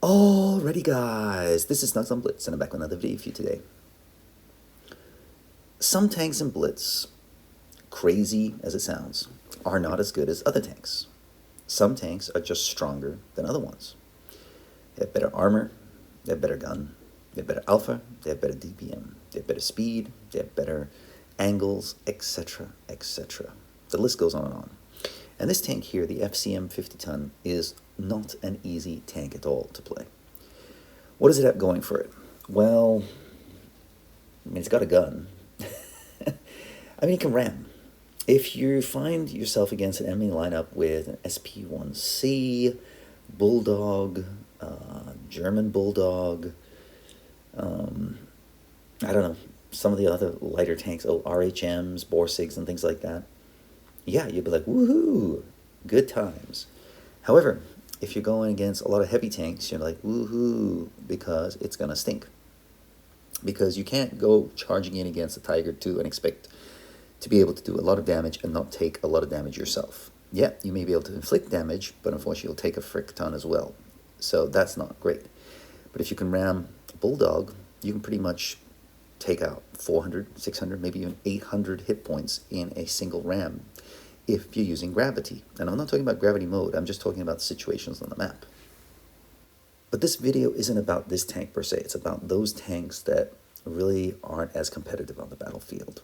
Alrighty guys, this is snugsonblitz and I'm back with another video for you today. Some tanks in Blitz, crazy as it sounds, are not as good as other tanks. Some tanks are just stronger than other ones. They have better armor, they have better gun, they have better alpha, they have better DPM, they have better speed, they have better angles, etc, etc. The list goes on and on. And this tank here, the FCM 50 ton, is not an easy tank at all to play. What does it have going for it? Well, I mean, it's got a gun. I mean, it can ram. If you find yourself against an enemy lineup with an SP1C, Bulldog, German Bulldog, I don't know, some of the other lighter tanks, RHMs, Borsigs, and things like that, yeah, you'd be like, woohoo, good times. However, if you're going against a lot of heavy tanks, you're like, woohoo, because it's going to stink. Because you can't go charging in against a Tiger 2 and expect to be able to do a lot of damage and not take a lot of damage yourself. Yeah, you may be able to inflict damage, but unfortunately you'll take a frick ton as well. So that's not great. But if you can ram a Bulldog, you can pretty much take out 400, 600, maybe even 800 hit points in a single ram if you're using gravity. And I'm not talking about gravity mode, I'm just talking about situations on the map. But this video isn't about this tank per se, it's about those tanks that really aren't as competitive on the battlefield.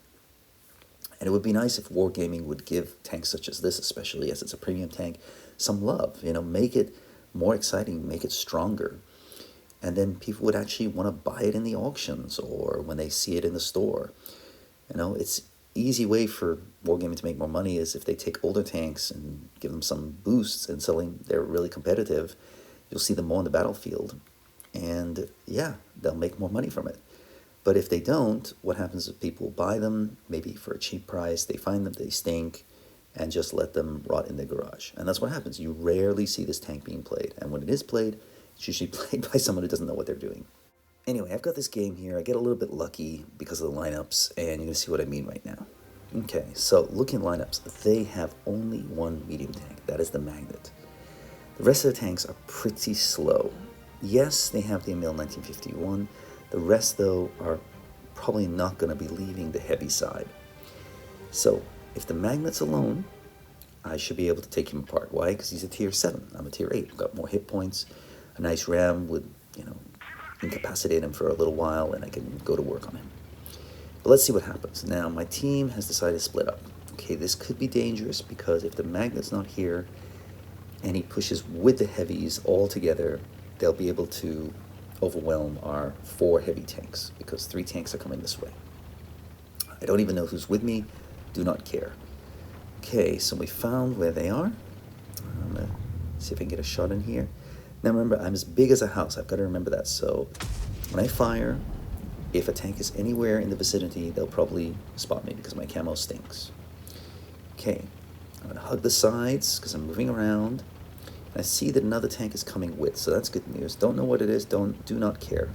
And it would be nice if Wargaming would give tanks such as this, especially as it's a premium tank, some love. You know, make it more exciting, make it stronger. And then people would actually want to buy it in the auctions or when they see it in the store. You know, it's easy way for Wargaming to make more money is if they take older tanks and give them some boosts and selling they're really competitive. You'll see them more on the battlefield. And yeah, they'll make more money from it. But if they don't, what happens is people buy them, maybe for a cheap price, they find them, they stink, and just let them rot in their garage. And that's what happens. You rarely see this tank being played. And when it is played, it's usually played by someone who doesn't know what they're doing. Anyway, I've got this game here. I get a little bit lucky because of the lineups, and you're going to see what I mean right now. Okay, so looking at lineups, they have only one medium tank. That is the Magnet. The rest of the tanks are pretty slow. Yes, they have the Emil 1951. The rest, though, are probably not going to be leaving the heavy side. So, if the Magnet's alone, I should be able to take him apart. Why? Because he's a tier 7. I'm a tier 8. I've got more hit points. A nice ram would, you know, incapacitate him for a little while, and I can go to work on him. But let's see what happens. Now, my team has decided to split up. Okay, this could be dangerous because if the Magnet's not here and he pushes with the heavies all together, they'll be able to overwhelm our 4 heavy tanks because 3 tanks are coming this way. I don't even know who's with me. Do not care. Okay, so we found where they are. I'm gonna see if I can get a shot in here. Now remember, I'm as big as a house. I've got to remember that. So when I fire, if a tank is anywhere in the vicinity, they'll probably spot me because my camo stinks. Okay, I'm gonna hug the sides because I'm moving around. I see that another tank is coming with, so that's good news. Don't know what it is, do not care.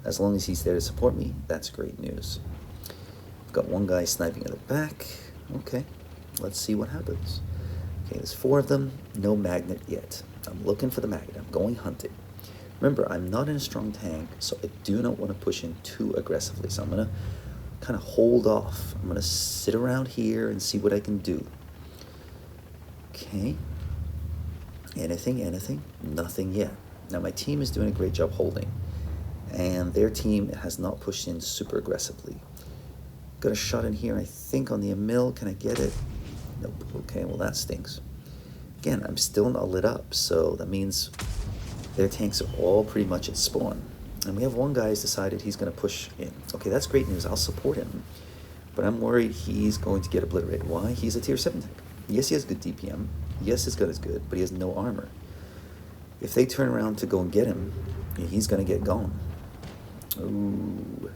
As long as he's there to support me, that's great news. I've got one guy sniping at the back. Okay, let's see what happens. Okay, there's 4 of them, no Magnet yet. I'm looking for the Magnet, I'm going hunting. Remember, I'm not in a strong tank, so I do not want to push in too aggressively. So I'm gonna kind of hold off. I'm gonna sit around here and see what I can do. Okay. Anything, nothing yet. Now my team is doing a great job holding, and their team has not pushed in super aggressively. Got a shot in here, I think, on the Emil. Can I get it? Nope. Okay, well that stinks. Again, I'm still not lit up, so that means their tanks are all pretty much at spawn. And we have one guy who's decided he's going to push in. Okay, that's great news. I'll support him. But I'm worried he's going to get obliterated. Why? He's a tier 7 tank. Yes, he has good DPM. Yes, his gun is good, but he has no armor. If they turn around to go and get him, he's going to get gone. Ooh.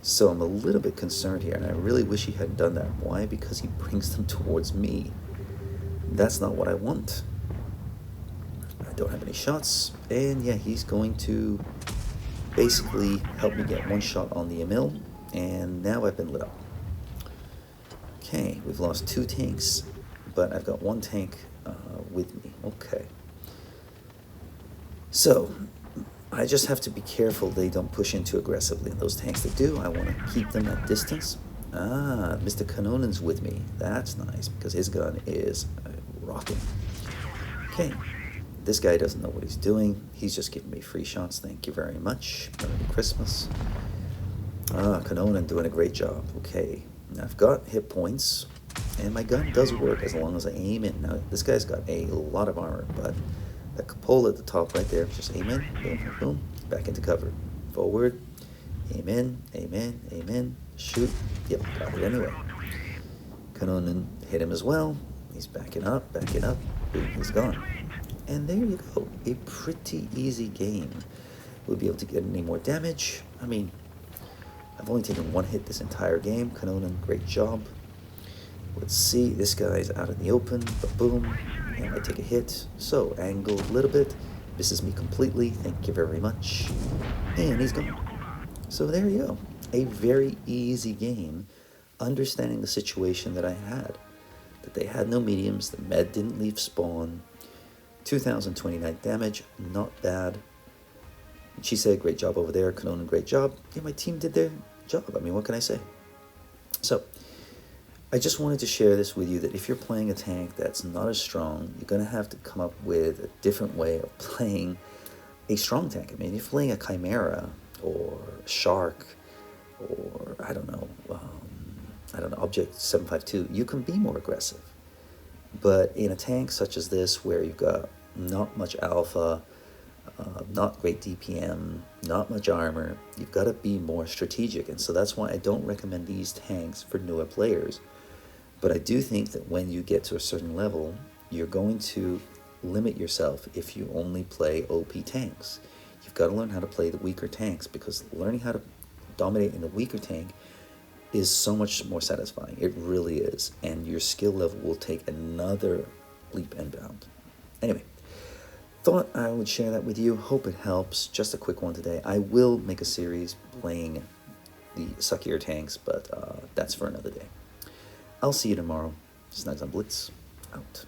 So I'm a little bit concerned here, and I really wish he hadn't done that. Why? Because he brings them towards me. That's not what I want. I don't have any shots, and yeah, he's going to basically help me get one shot on the Emil, and now I've been lit up. Okay, we've lost 2 tanks, but I've got 1 tank with me. Okay. So, I just have to be careful they don't push in too aggressively. And those tanks that do, I want to keep them at distance. Ah, Mr. Kanonen's with me. That's nice, because his gun is rocking. Okay, this guy doesn't know what he's doing. He's just giving me free shots. Thank you very much. Merry Christmas. Ah, Kanonen doing a great job. Okay, now I've got hit points, and my gun does work as long as I aim in. Now, this guy's got a lot of armor, but that cupola at the top right there, just aim in, boom, boom, boom, back into cover. Forward, aim in, shoot. Yep, got it anyway. Kanonen hit him as well. He's backing up, boom, he's gone. And there you go, a pretty easy game. We'll be able to get any more damage. I mean, I've only taken one hit this entire game. Kanonen, great job. Let's see, this guy's out in the open, but boom, and I take a hit. So, angled a little bit, misses me completely, thank you very much. And he's gone. So there you go, a very easy game, understanding the situation that I had. That they had no mediums, the med didn't leave spawn, 2,029 damage, not bad. She said, great job over there, Kanonen, great job. Yeah, my team did their job, I mean, what can I say? So, I just wanted to share this with you, that if you're playing a tank that's not as strong, you're going to have to come up with a different way of playing a strong tank. I mean, if you're playing a Chimera, or a Shark, or, I don't know, Object 752, you can be more aggressive. But in a tank such as this, where you've got not much alpha, not great DPM, not much armor, you've got to be more strategic. And so that's why I don't recommend these tanks for newer players. But I do think that when you get to a certain level, you're going to limit yourself if you only play OP tanks. You've got to learn how to play the weaker tanks, because learning how to dominate in a weaker tank is so much more satisfying. It really is. And your skill level will take another leap and bound. Anyway, thought I would share that with you. Hope it helps. Just a quick one today. I will make a series playing the suckier tanks, but that's for another day. I'll see you tomorrow. Snugs on Blitz, out.